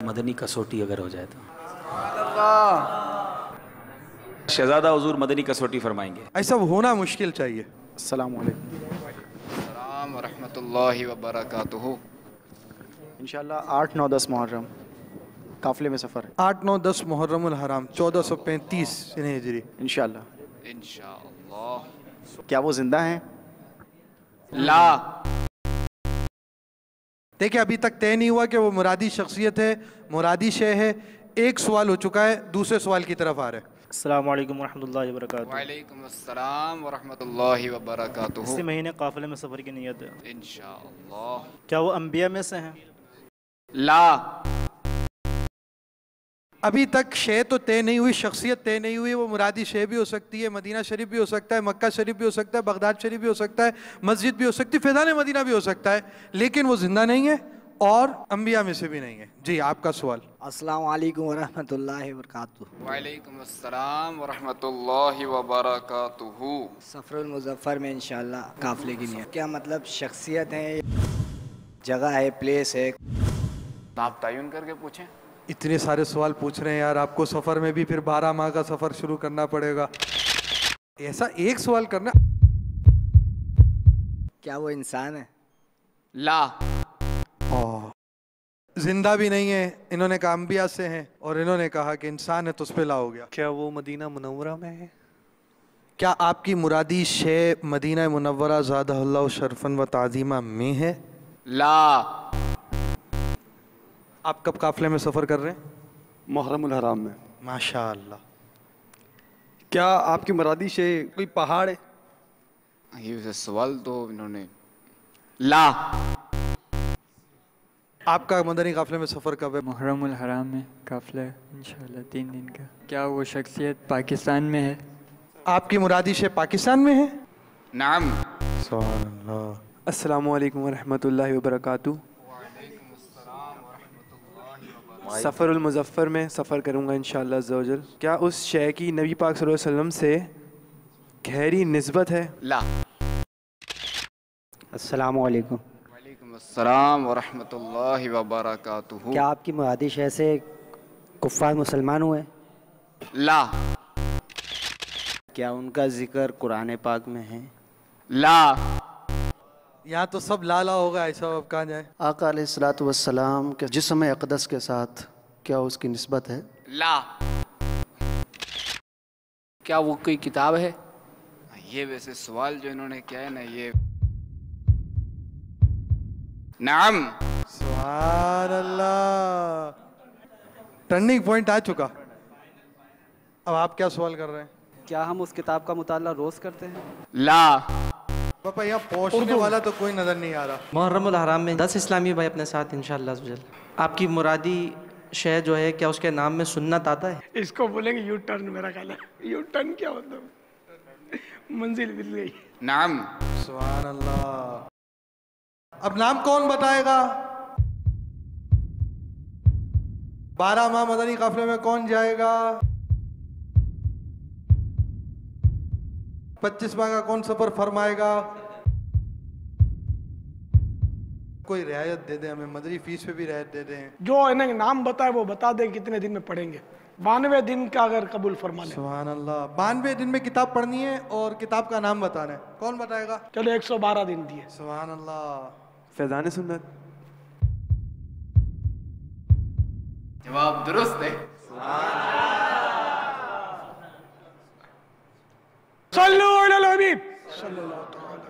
مدنی کسوٹی اگر ہو جائے تو شہزادہ حضور مدنی کسوٹی فرمائیں گے. ایسا ہونا مشکل چاہیے. السلام علیکم. السلام ورحمۃ اللہ وبرکاتہ. انشاءاللہ 8 9 10 محرم قافلے میں سفر ہے. 8 9 10 محرم الحرام 1435 ہجری. انشاءاللہ. انشاءاللہ. کیا وہ زندہ ہیں؟ لا. دیکھیں ابھی تک طے نہیں ہوا کہ وہ مرادی شخصیت ہے، مرادی شے ہے. ایک سوال ہو چکا ہے، دوسرے سوال کی طرف آ رہے ہیں. السلام علیکم ورحمۃ اللہ وبرکاتہ. وعلیکم السلام ورحمۃ اللہ وبرکاتہ. اسی مہینے قافلے میں سفر کی نیت ہے. انشاءاللہ. کیا وہ انبیاء میں سے ہیں؟ لا. ابھی تک شے تو طے نہیں ہوئی، شخصیت طے نہیں ہوئی. وہ مرادی شے بھی ہو سکتی ہے، مدینہ شریف بھی ہو سکتا ہے، مکہ شریف بھی ہو سکتا ہے، بغداد شریف بھی ہو سکتا ہے، مسجد بھی ہو سکتی ہے، فیضان مدینہ بھی ہو سکتا ہے، لیکن وہ زندہ نہیں ہے اور انبیاء میں سے بھی نہیں ہے. جی آپ کا سوال. السلام علیکم ورحمۃ اللہ وبرکاتہ. وعلیکم السلام ورحمۃ اللہ وبرکاتہ. سفر المظفر میں انشاءاللہ قافلے کی نیت. کیا مطلب شخصیت ہے، جگہ ہے، پلیس ہے؟ آپ تعین کر کے پوچھیں. اتنے سارے سوال پوچھ رہے ہیں یار، آپ کو سفر میں بھی پھر 12 ماہ کا سفر شروع کرنا پڑے گا. ایسا ایک سوال کرنا. کیا وہ انسان ہے؟ لا. زندہ بھی نہیں ہے. انہوں نے کہا انبیاء سے ہیں اور انہوں نے کہا کہ انسان ہے تو اس پہ لا ہو گیا. کیا وہ مدینہ منورہ میں ہے؟ کیا آپ کی مرادی شے مدینہ منورہ زادہ اللہ شرفن و تعظیمہ میں ہے؟ لا. آپ کب قافلے میں سفر کر رہے ہیں؟ محرم الحرام میں. ماشاء اللہ. کیا آپ کی مرادی شے کوئی پہاڑ ہے؟ یہ سوال تو انہوں نے. لا. آپ کا مدنی قافلے میں سفر کب ہے؟ محرم الحرام میں قافلہ انشاءاللہ 3 دن کا. کیا وہ شخصیت پاکستان میں ہے؟ آپ کی مرادی شے پاکستان میں ہے؟ نعم. سبحان اللہ. السلام علیکم ورحمۃ اللہ وبرکاتہ. سفر المظفر میں سفر کروں گا انشاءاللہ عز و جل. کیا اس شے کی نبی پاک صلی اللہ علیہ وسلم سے گہری نسبت ہے؟ لا. السلام علیکم. وعلیکم السلام ورحمۃ اللہ وبرکاتہ. کیا آپ کی مرادی شے سے کفار مسلمان ہوئے؟ لا. کیا ان کا ذکر قرآن پاک میں ہے؟ لا. یہاں تو سب لالا ہوگا، ایسا اب کہاں جائے. آقا علیہ الصلوۃ والسلام کے جسم اقدس کے ساتھ کیا اس کی نسبت ہے؟ لا. کیا وہ کوئی کتاب ہے؟ یہ ویسے سوال جو انہوں نے کیا ہے نا یہ. نعم. سبحان اللہ. ٹرننگ پوائنٹ آ چکا. اب آپ کیا سوال کر رہے ہیں؟ کیا ہم اس کتاب کا مطالعہ روز کرتے ہیں؟ لا. پاپا یہاں پہنچنے والا تو کوئی نظر نہیں آ رہا. محرم الحرام میں 10 اسلامی بھائی اپنے ساتھ انشاءاللہ عز و جل. آپ کی مرادی شے جو ہے کیا اس کے نام میں سنت آتا ہے؟ اس کو بولیں گے یو ٹرن. میرا خیال ہے یو ٹرن کیا ہوتا ہے؟ منزل مل گئی. نعم. سبحان اللہ. اب نام کون بتائے گا؟ 12 ماہ مدنی قافلے میں کون جائے گا؟ 25 ماہ کا کون سفر فرمائے گا؟ کوئی رعایت دے دیں ہمیں، مدنی فیس پہ بھی رعایت دے دیں. جو انہیں نام بتائے وہ بتا دیں کتنے دن میں پڑھیں گے. 92 دن کا اگر قبول فرما لیں. سبحان اللہ. 92 دن میں کتاب پڑھنی ہے اور کتاب کا نام بتانا ہے. کون بتائے گا؟ چلو 112 دن دیے. سبحان اللہ. فیضان سنت. جواب درست ہے. صلو علی الحبیب صلی اللہ تعالی.